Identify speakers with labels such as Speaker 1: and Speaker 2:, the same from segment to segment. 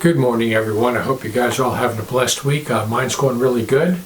Speaker 1: Good morning, everyone. I hope you guys are all having a blessed week. Mine's going really good.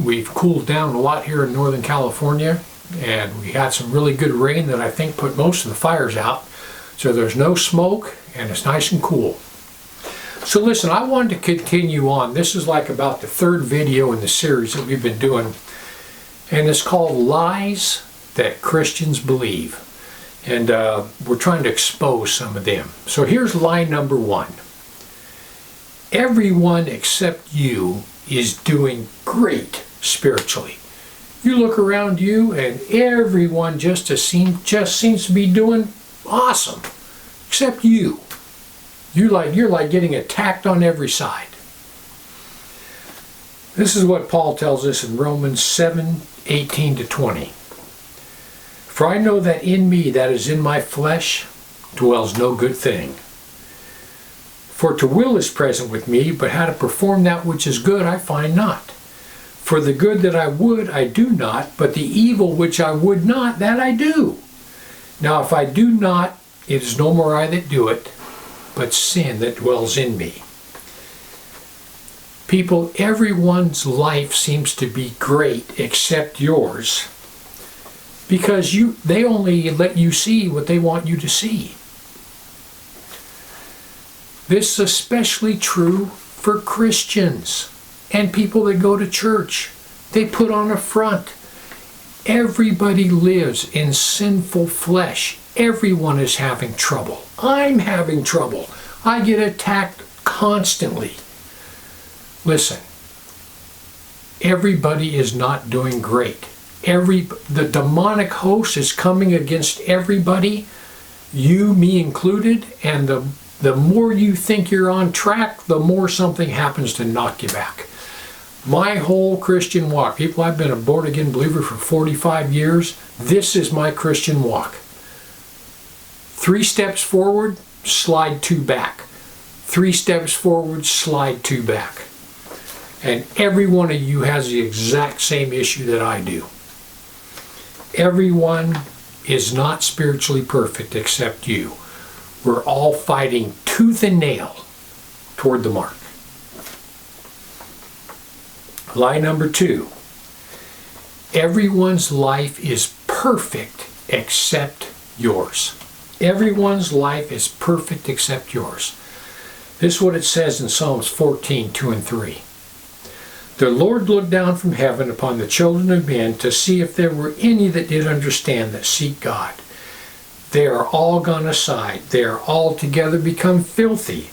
Speaker 1: We've cooled down a lot here in Northern California, and we had some really good rain that I think put most of the fires out. So there's no smoke, and it's nice and cool. So listen, I wanted to continue on. This is like about the third video in the series that we've been doing, and it's called Lies That Christians Believe. And we're trying to expose some of them. So here's lie number one. Everyone except you is doing great spiritually. You look around you and everyone just seems to be doing awesome, except you. You're like getting attacked on every side. This is what Paul tells us in Romans 7:18-20. For I know that in me, that is in my flesh, dwells no good thing. For to will is present with me, but how to perform that which is good I find not. For the good that I would I do not, but the evil which I would not, that I do. Now if I do not, it is no more I that do it, but sin that dwells in me. People, everyone's life seems to be great except yours, because they only let you see what they want you to see. This is especially true for Christians and people that go to church. They put on a front. Everybody lives in sinful flesh. Everyone is having trouble. I'm having trouble. I get attacked constantly. Listen, everybody is not doing great. The demonic host is coming against everybody, you, me included, and the more you think you're on track, the more something happens to knock you back. My whole Christian walk, people, I've been a born-again believer for 45 years. This is my Christian walk. 3 steps forward, slide 2 back. 3 steps forward, slide 2 back. And every one of you has the exact same issue that I do. Everyone is not spiritually perfect except you. We're all fighting tooth and nail toward the mark. Lie number 2. Everyone's life is perfect except yours. Everyone's life is perfect except yours. This is what it says in Psalms 14:2-3. The Lord looked down from heaven upon the children of men to see if there were any that did understand, that seek God. They are all gone aside. They are altogether become filthy.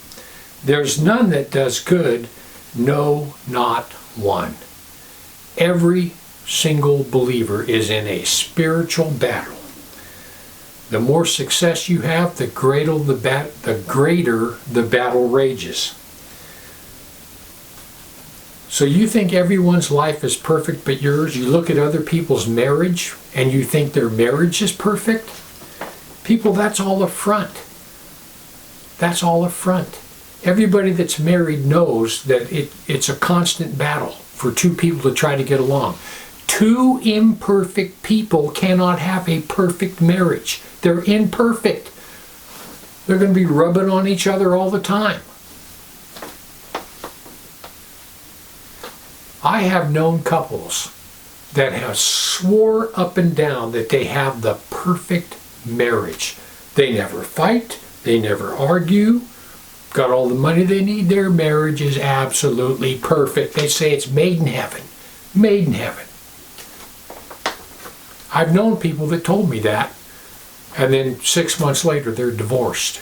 Speaker 1: There's none that does good, no, not one. Every single believer is in a spiritual battle. The more success you have, the greater the battle rages. So you think everyone's life is perfect but yours? You look at other people's marriage and you think their marriage is perfect? People, that's all a front. That's all a front. Everybody that's married knows that it's a constant battle for 2 people to try to get along. 2 imperfect people cannot have a perfect marriage. They're imperfect. They're going to be rubbing on each other all the time. I have known couples that have swore up and down that they have the perfect marriage. They never fight, they never argue, got all the money they need, their marriage is absolutely perfect. They say it's made in heaven. Made in heaven. I've known people that told me that, and then 6 months later they're divorced.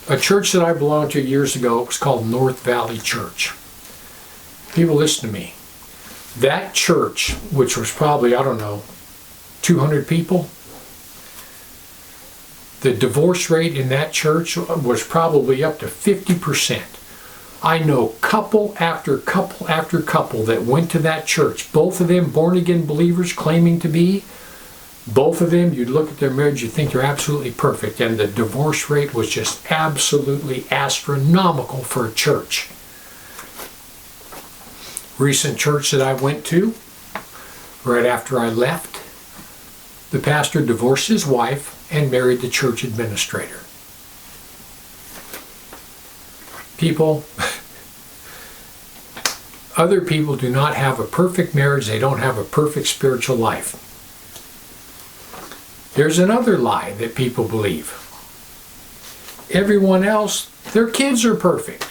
Speaker 1: A church that I belonged to years ago was called North Valley Church. People, listen to me. That church, which was probably, 200 people, the divorce rate in that church was probably up to 50%. I know couple after couple after couple that went to that church, both of them born-again believers claiming to be. Both of them, you'd look at their marriage, you'd think they're absolutely perfect, and the divorce rate was just absolutely astronomical for a church. Recent church that I went to, right after I left, the pastor divorced his wife and married the church administrator. People, other people do not have a perfect marriage. They don't have a perfect spiritual life. There's another lie that people believe. Everyone else, their kids are perfect.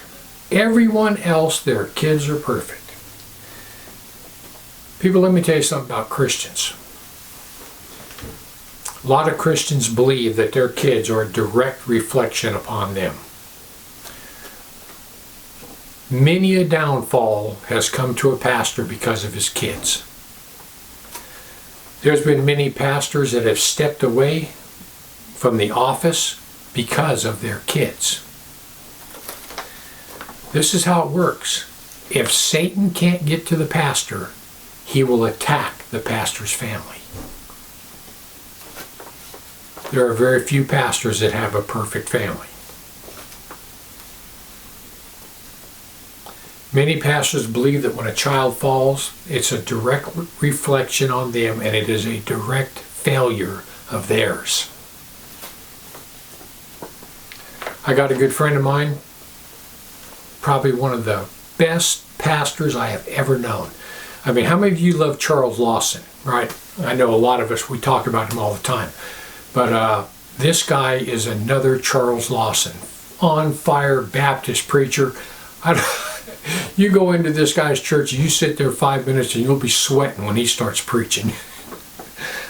Speaker 1: Everyone else, their kids are perfect. People, let me tell you something about Christians. A lot of Christians believe that their kids are a direct reflection upon them. Many a downfall has come to a pastor because of his kids. There's been many pastors that have stepped away from the office because of their kids. This is how it works. If Satan can't get to the pastor, he will attack the pastor's family. There are very few pastors that have a perfect family. Many pastors believe that when a child falls, it's a direct reflection on them and it is a direct failure of theirs. I got a good friend of mine, probably one of the best pastors I have ever known. I mean, how many of you love Charles Lawson, right? I know a lot of us, we talk about him all the time. But this guy is another Charles Lawson, on fire Baptist preacher. You go into this guy's church, you sit there 5 minutes and you'll be sweating when he starts preaching.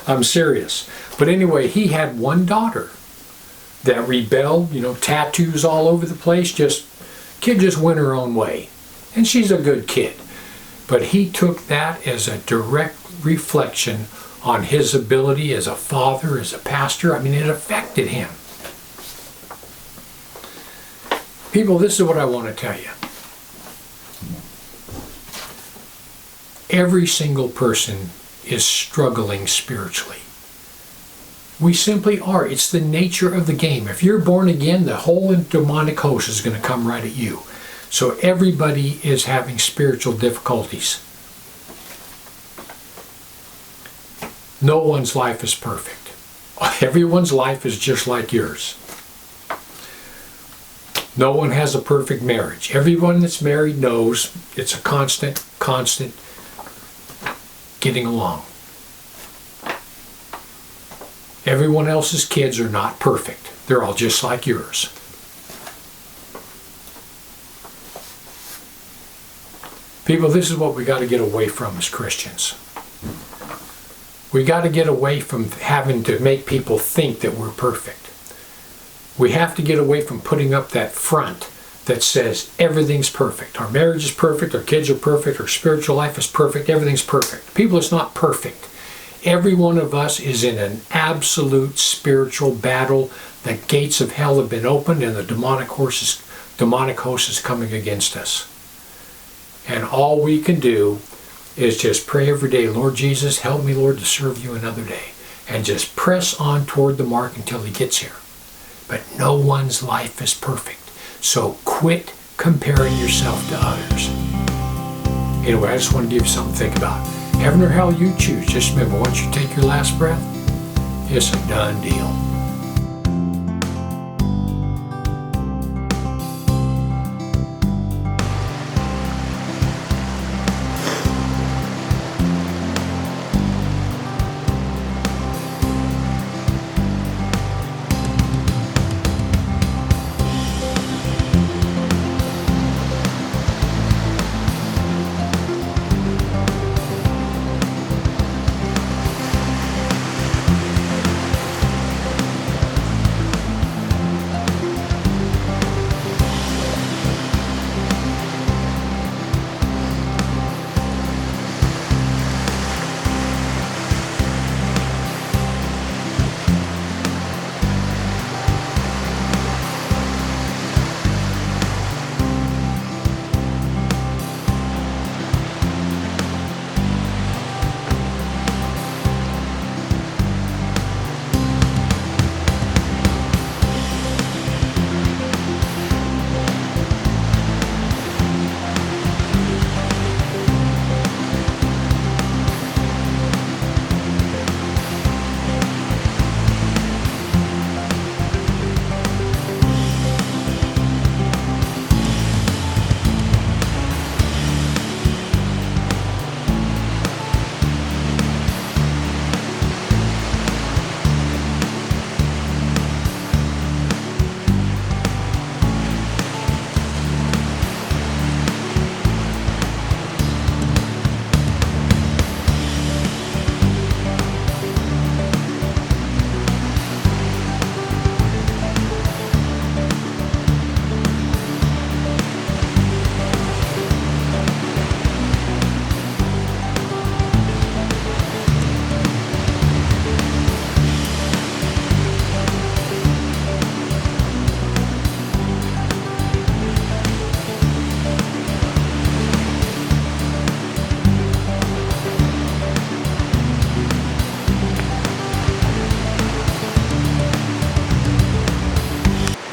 Speaker 1: I'm serious. But anyway, he had one daughter that rebelled, tattoos all over the place, kid just went her own way. And she's a good kid. But he took that as a direct reflection on his ability as a father, as a pastor. I mean, it affected him. People, this is what I want to tell you. Every single person is struggling spiritually. We simply are. It's the nature of the game. If you're born again, the whole demonic host is going to come right at you. So everybody is having spiritual difficulties. No one's life is perfect. Everyone's life is just like yours. No one has a perfect marriage. Everyone that's married knows it's a constant getting along. Everyone else's kids are not perfect. They're all just like yours. People, this is what we got to get away from as Christians. We got to get away from having to make people think that we're perfect. We have to get away from putting up that front that says everything's perfect. Our marriage is perfect, our kids are perfect, our spiritual life is perfect, everything's perfect. People, it's not perfect. Every one of us is in an absolute spiritual battle. The gates of hell have been opened and the demonic host is coming against us. And all we can do is just pray every day, Lord Jesus, help me, Lord, to serve you another day. And just press on toward the mark until he gets here. But no one's life is perfect. So quit comparing yourself to others. Anyway, I just want to give you something to think about. Heaven or hell, you choose. Just remember, once you take your last breath, it's a done deal.